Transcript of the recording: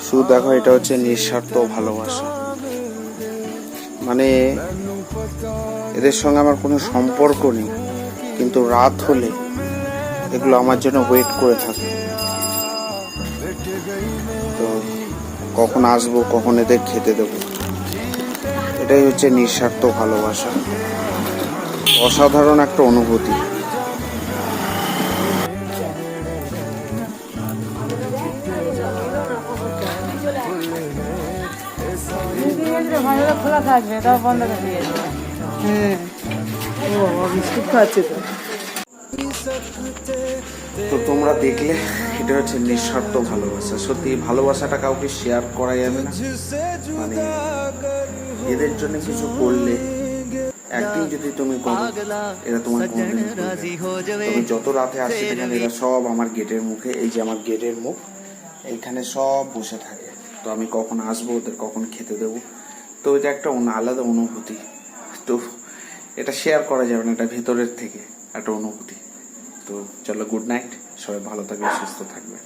শুধু দেখো, এটা হচ্ছে নিঃস্বার্থ ভালোবাসা। মানে এদের সঙ্গে আমার কোনো সম্পর্ক নেই, কিন্তু রাত হলে এগুলো আমার জন্য ওয়েট করে থাকে। তো কখন আসবো, কখন এদের খেতে দেবো, এটাই হচ্ছে নিঃস্বার্থ ভালোবাসা। অসাধারণ একটা অনুভূতি। খোলা থাকবে, এটাও বন্ধ করে দিয়েছে। হ্যাঁ, ও বিস্কুট খাচ্ছে তো। তো তোমরা দেখলে, এটা হচ্ছে নিঃস্বার্থ ভালোবাসা। সত্যি ভালোবাসাটা কাউকে শেয়ার করা যাবে না। মানে এদের জন্য কিছু করলে, একদিন যদি তুমি করো, এরা তোমার কোনোদিন করবে না। তবে যত রাতে আসি না কেন, এরা সব আমার গেটের মুখে, এই যে আমার গেটের মুখ, এইখানে সব বসে থাকে। তো আমি কখন আসবো, ওদের কখন খেতে দেবো, তো এটা একটা আলাদা অনুভূতি। তো এটা শেয়ার করা যাবে না, এটা ভেতরের থেকে একটা অনুভূতি। তো চলো, গুড নাইট, সবাই ভালো থাকবে, সুস্থ থাকবে।